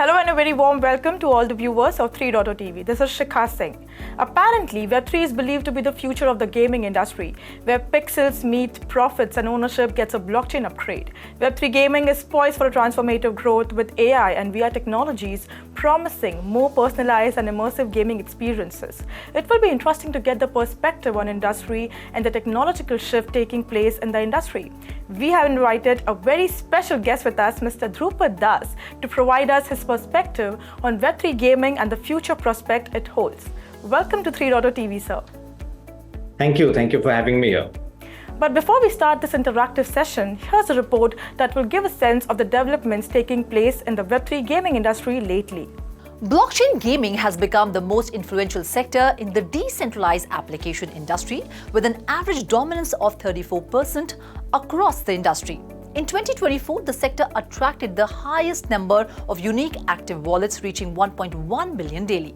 Hello and a very warm welcome to all the viewers of 3.0 TV. This is Shikha Singh. Apparently, Web3 is believed to be the future of the gaming industry, where pixels meet profits and ownership gets a blockchain upgrade. Web3 Gaming is poised for a transformative growth with AI and VR technologies promising more personalized and immersive gaming experiences. It will be interesting to get the perspective on industry and the technological shift taking place in the industry. We have invited a very special guest with us, Mr. Dhrupad, to provide us his perspective on Web3 gaming and the future prospect it holds. Welcome to 3.0 TV, sir. Thank you for having me here. But before we start this interactive session, here's a report that will give a sense of the developments taking place in the Web3 gaming industry lately. Blockchain gaming has become the most influential sector in the decentralized application industry, with an average dominance of 34% across the industry. In 2024, the sector attracted the highest number of unique active wallets, reaching 1.1 million daily.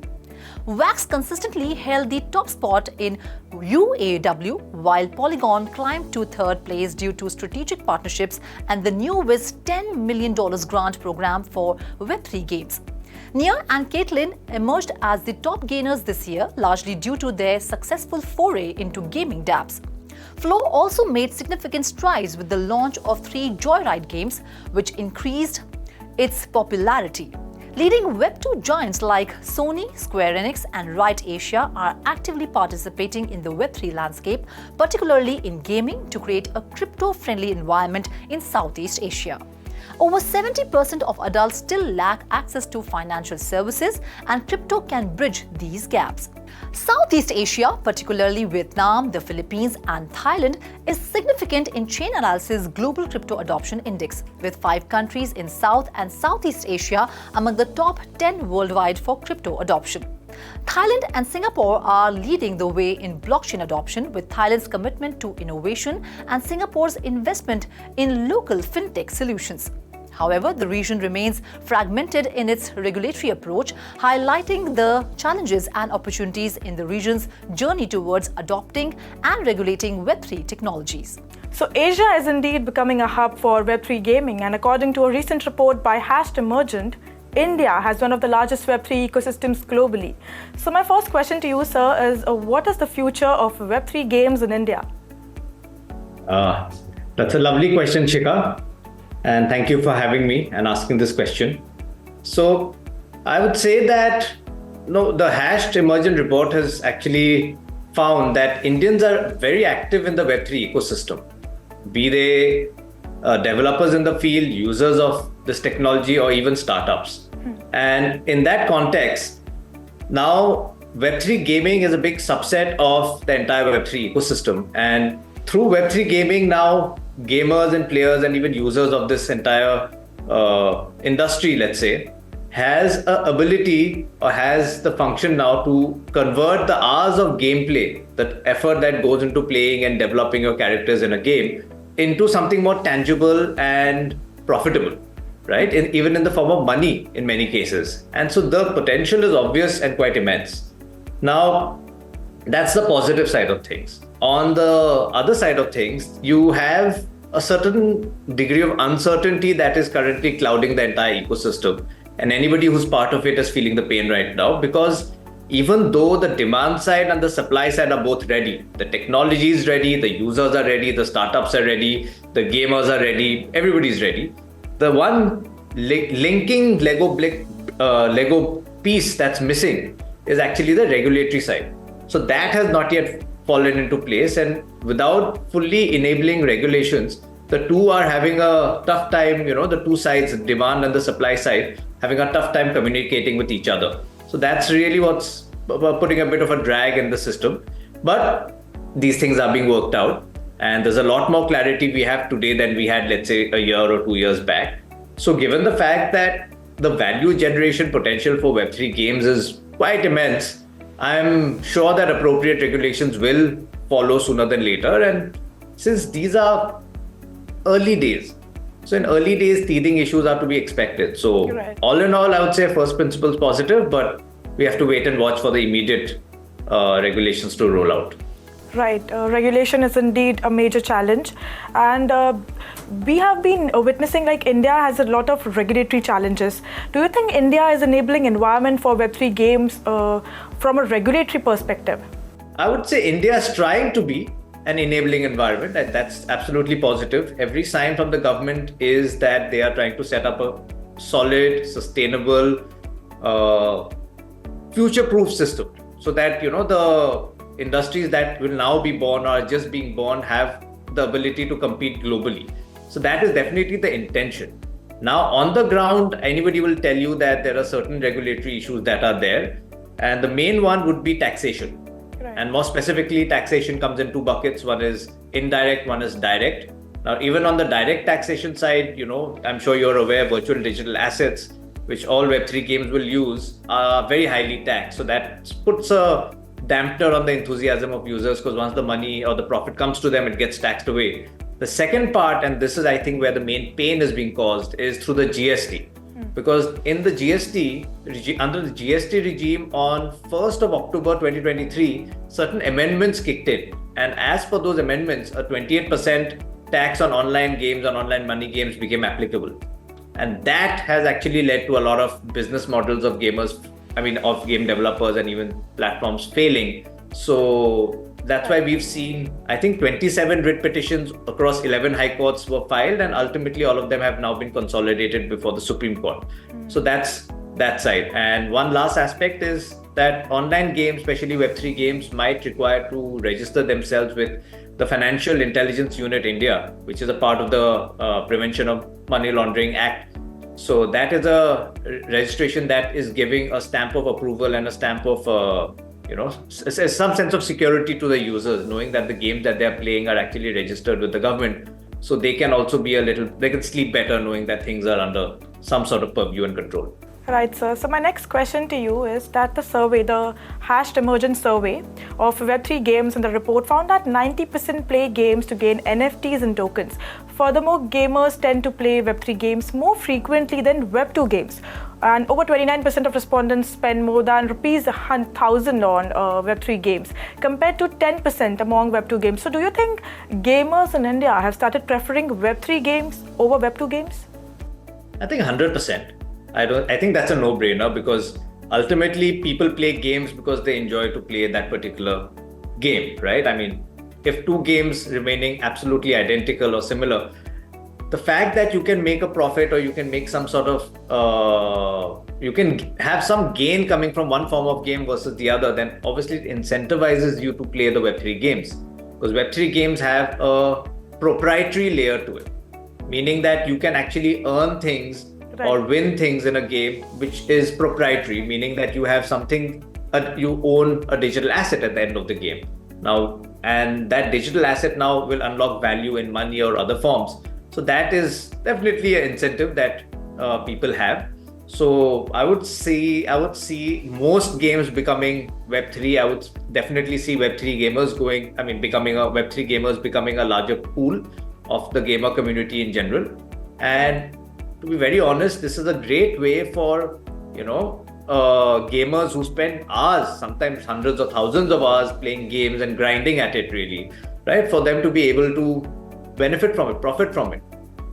Wax consistently held the top spot in UAW, while Polygon climbed to third place due to strategic partnerships and the new Wiz $10 million grant program for Web3 Games. Nia and Caitlin emerged as the top gainers this year, largely due to their successful foray into gaming dApps. Flow also made significant strides with the launch of 3 Joyride games, which increased its popularity. Leading Web2 giants like Sony, Square Enix, and Riot Asia are actively participating in the Web3 landscape, particularly in gaming, to create a crypto-friendly environment in Southeast Asia. Over 70% of adults still lack access to financial services, and crypto can bridge these gaps. Southeast Asia, particularly Vietnam, the Philippines, and Thailand, is significant in Chain Analysis Global Crypto Adoption Index, with 5 countries in South and Southeast Asia among the top 10 worldwide for crypto adoption. Thailand and Singapore are leading the way in blockchain adoption, with Thailand's commitment to innovation and Singapore's investment in local fintech solutions. However, the region remains fragmented in its regulatory approach, highlighting the challenges and opportunities in the region's journey towards adopting and regulating Web3 technologies. So Asia is indeed becoming a hub for Web3 gaming, and according to a recent report by Emergent, India has one of the largest Web3 ecosystems globally. So my first question to you, sir, is what is the future of Web3 games in India? That's a lovely question, Shikha. And thank you for having me and asking this question. So I would say that the Emergent report has actually found that Indians are very active in the Web3 ecosystem, be they developers in the field, users of this technology, or even startups. And in that context, now Web3 gaming is a big subset of the entire Web3 ecosystem. And through Web3 gaming now, gamers and players and even users of this entire industry, let's say, has an ability or has the function now to convert the hours of gameplay, the effort that goes into playing and developing your characters in a game, into something more tangible and profitable, right? Even in the form of money in many cases. And so the potential is obvious and quite immense. Now, that's the positive side of things. On the other side of things, you have a certain degree of uncertainty that is currently clouding the entire ecosystem. And anybody who's part of it is feeling the pain right now, because even though the demand side and the supply side are both ready, the technology is ready, the users are ready, the startups are ready, the gamers are ready, everybody's ready. The one linking Lego piece that's missing is actually the regulatory side. So that has not yet fallen into place, and without fully enabling regulations, the two are having a tough time, the two sides, the demand and the supply side, having a tough time communicating with each other. So that's really what's putting a bit of a drag in the system. But these things are being worked out, and there's a lot more clarity we have today than we had, let's say, a year or 2 years back. So given the fact that the value generation potential for Web3 games is quite immense, I'm sure that appropriate regulations will follow sooner than later. And since these are early days, so in early days, teething issues are to be expected. So all in all, I would say first principles positive, but we have to wait and watch for the immediate regulations to roll out. Right, regulation is indeed a major challenge, and we have been witnessing like India has a lot of regulatory challenges. Do you think India is enabling environment for Web3 games from a regulatory perspective? I would say India is trying to be an enabling environment, and that's absolutely positive. Every sign from the government is that they are trying to set up a solid, sustainable, future-proof system, so that the industries that will now be born or are just being born have the ability to compete globally. So that is definitely the intention. Now, on the ground, anybody will tell you that there are certain regulatory issues that are there, and the main one would be taxation. Right. And more specifically, taxation comes in two buckets. One is indirect, one is direct. Now, even on the direct taxation side, I'm sure you're aware, virtual digital assets, which all Web3 games will use, are very highly taxed. So that puts a dampener on the enthusiasm of users, because once the money or the profit comes to them, it gets taxed away. The second part, and this is I think where the main pain is being caused, is through the GST. Because in the GST, under the GST regime on 1st of October 2023, certain amendments kicked in. And as per those amendments, a 28% tax on online games, on online money games became applicable. And that has actually led to a lot of business models of gamers, of game developers and even platforms failing. So that's why we've seen, I think 27 writ petitions across 11 high courts were filed, and ultimately all of them have now been consolidated before the Supreme Court. So that's that side. And one last aspect is that online games, especially Web3 games, might require to register themselves with the Financial Intelligence Unit India, which is a part of the Prevention of Money Laundering Act. So that is a registration that is giving a stamp of approval and a stamp of, some sense of security to the users, knowing that the games that they are playing are actually registered with the government. So they can also be they can sleep better knowing that things are under some sort of purview and control. Right, sir. So my next question to you is that the survey, the hashed emergence survey of Web3 games, in the report found that 90% play games to gain NFTs and tokens. Furthermore, gamers tend to play Web3 games more frequently than Web2 games. And over 29% of respondents spend more than rupees 1,000 on Web3 games, compared to 10% among Web2 games. So do you think gamers in India have started preferring Web3 games over Web2 games? I think 100%. I think that's a no-brainer, because ultimately people play games because they enjoy to play that particular game, right? If two games remaining absolutely identical or similar, the fact that you can make a profit, or you can make some sort of, you can have some gain coming from one form of game versus the other, then obviously it incentivizes you to play the Web3 games. Because Web3 games have a proprietary layer to it, meaning that you can actually earn things or win things in a game which is proprietary, meaning that you have something, you own a digital asset at the end of the game. Now, and that digital asset now will unlock value in money or other forms. So that is definitely an incentive that people have. So I would see most games becoming Web3. I would definitely see Web3 gamers becoming a larger pool of the gamer community in general. And to be very honest, this is a great way for, gamers who spend hours, sometimes hundreds or thousands of hours playing games and grinding at it, really, right? For them to be able to benefit from it, profit from it.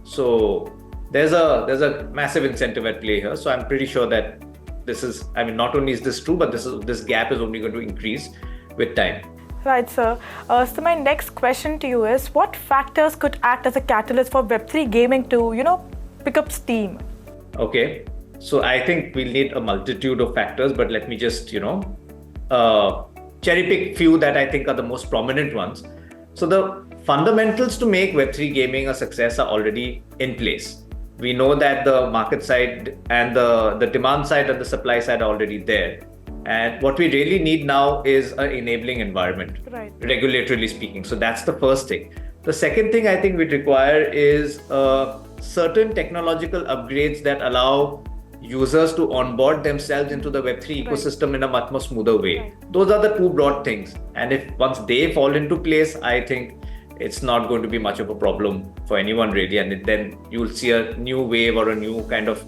So there's a massive incentive at play here. So I'm pretty sure that this is, not only is this true, but this gap is only going to increase with time. Right, sir. So my next question to you is, what factors could act as a catalyst for Web3 gaming to, pick up steam? Okay. So I think we'll need a multitude of factors, but let me just, cherry pick few that I think are the most prominent ones. So the fundamentals to make Web3 gaming a success are already in place. We know that the market side and the demand side and the supply side are already there. And what we really need now is an enabling environment, right, regulatorily speaking. So that's the first thing. The second thing I think we require is certain technological upgrades that allow users to onboard themselves into the Web3 ecosystem in a much more smoother way. Right. Those are the two broad things. And if once they fall into place, I think it's not going to be much of a problem for anyone really. And then you'll see a new wave or a new kind of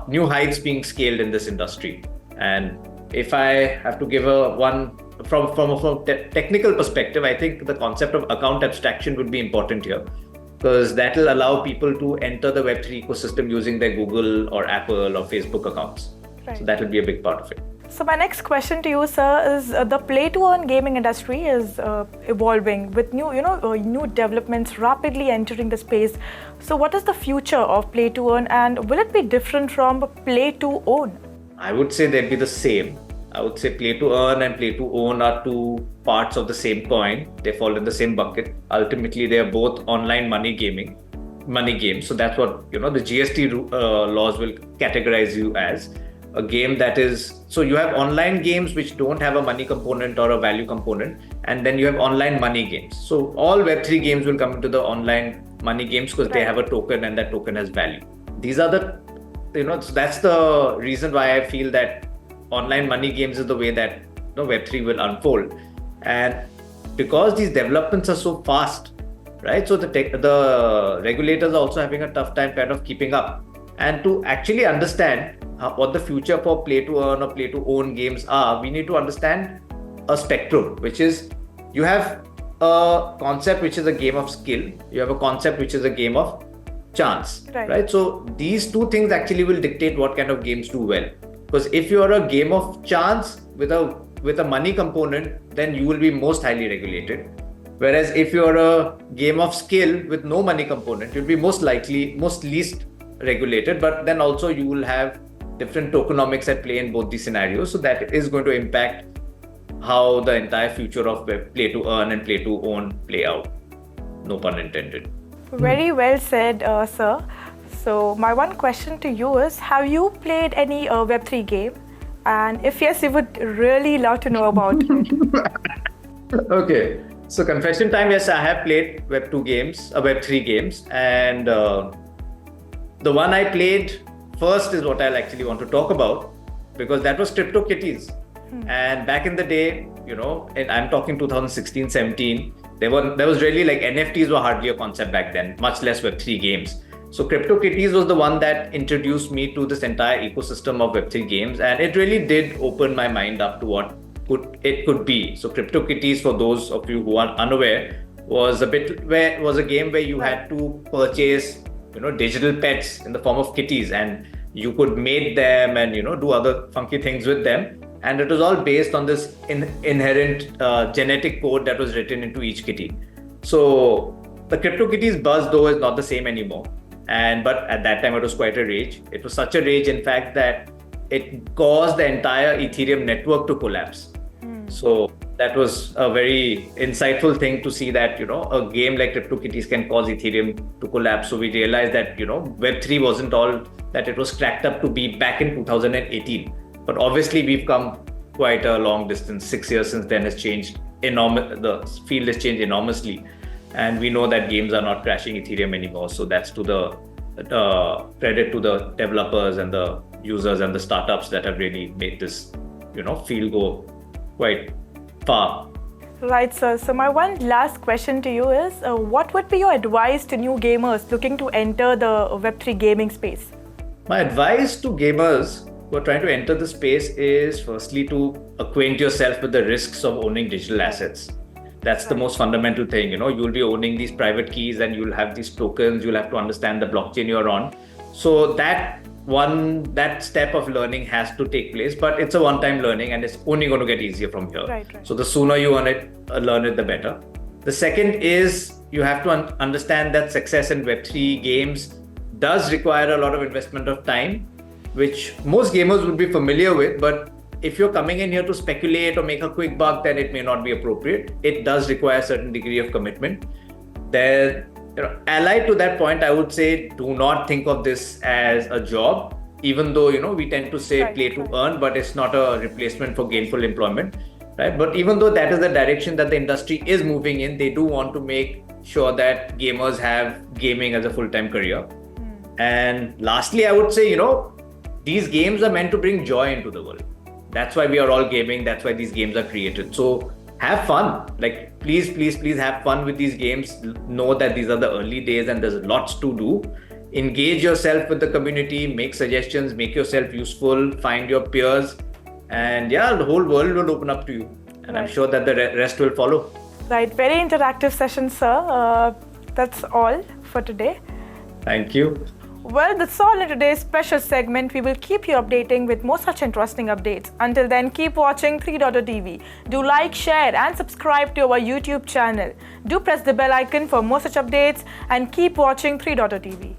new heights being scaled in this industry. And if I have to give one from a technical perspective, I think the concept of account abstraction would be important here, because that will allow people to enter the Web3 ecosystem using their Google or Apple or Facebook accounts. Right. So that will be a big part of it. So my next question to you, sir, is the play-to-earn gaming industry is evolving with new developments rapidly entering the space. So what is the future of play-to-earn, and will it be different from play-to-own? I would say they'd be the same. I would say play-to-earn and play-to-own are two parts of the same coin. They fall in the same bucket. Ultimately, they are both online money games. So that's what the GST laws will categorize you as. A game that is, so you have online games which don't have a money component or a value component, and then you have online money games. So all Web3 games will come into the online money games because they have a token, and that token has value. These are so that's the reason why I feel that online money games is the way that Web3 will unfold. And because these developments are so fast, right? So the regulators are also having a tough time kind of keeping up. And to actually understand what the future for play-to-earn or play-to-own games are, we need to understand a spectrum, which is you have a concept which is a game of skill, you have a concept which is a game of chance, right? So these two things actually will dictate what kind of games do well. Because if you are a game of chance with a money component, then you will be most highly regulated. Whereas if you are a game of skill with no money component, you'll be most least regulated, but then also you will have different tokenomics at play in both these scenarios. So that is going to impact how the entire future of play to earn and play to own play out. No pun intended. Very well said, sir. So my one question to you is, have you played any Web3 game? And if yes, we would really love to know about it. Okay. So confession time, yes, I have played Web3 games. And the one I played first is what I'll actually want to talk about, because that was CryptoKitties. And back in the day, and I'm talking 2016, 17, there was really like NFTs were hardly a concept back then, much less Web3 games. So CryptoKitties was the one that introduced me to this entire ecosystem of Web3 games, and it really did open my mind up to what it could be. So CryptoKitties, for those of you who are unaware, was a game where you had to purchase digital pets in the form of kitties, and you could mate them and do other funky things with them. And it was all based on this inherent genetic code that was written into each kitty. So the CryptoKitties buzz though is not the same anymore. But at that time it was quite a rage. It was such a rage, in fact, that it caused the entire Ethereum network to collapse. So that was a very insightful thing to see that, a game like CryptoKitties can cause Ethereum to collapse. So we realized that, Web3 wasn't all that it was cracked up to be back in 2018. But obviously we've come quite a long distance. 6 years since then has changed the field has changed enormously. And we know that games are not crashing Ethereum anymore. So that's to the credit to the developers and the users and the startups that have really made this, field go quite far. Right, sir. So my one last question to you is, what would be your advice to new gamers looking to enter the Web3 gaming space? My advice to gamers who are trying to enter the space is firstly to acquaint yourself with the risks of owning digital assets. That's the most fundamental thing. You'll be owning these private keys and you'll have these tokens. You'll have to understand the blockchain you're on. So that step of learning has to take place, but it's a one-time learning and it's only going to get easier from here. Right. So the sooner you learn it, the better. The second is you have to understand that success in Web3 games does require a lot of investment of time, which most gamers would be familiar with, but if you're coming in here to speculate or make a quick buck, then it may not be appropriate. It does require a certain degree of commitment. Allied to that point, I would say do not think of this as a job, even though we tend to say play to earn, but it's not a replacement for gainful employment, right? But even though that is the direction that the industry is moving in, they do want to make sure that gamers have gaming as a full-time career. And lastly, I would say these games are meant to bring joy into the world. That's why we are all gaming. That's why these games are created. So have fun. Like, please have fun with these games. Know that these are the early days and there's lots to do. Engage yourself with the community, make suggestions, make yourself useful, find your peers. And the whole world will open up to you. And I'm Right. sure that the rest will follow. Right, very interactive session, sir. That's all for today. Thank you. Well, that's all in today's special segment. We will keep you updating with more such interesting updates. Until then, keep watching 3.TV. Do like, share, and subscribe to our YouTube channel. Do press the bell icon for more such updates and keep watching 3.TV.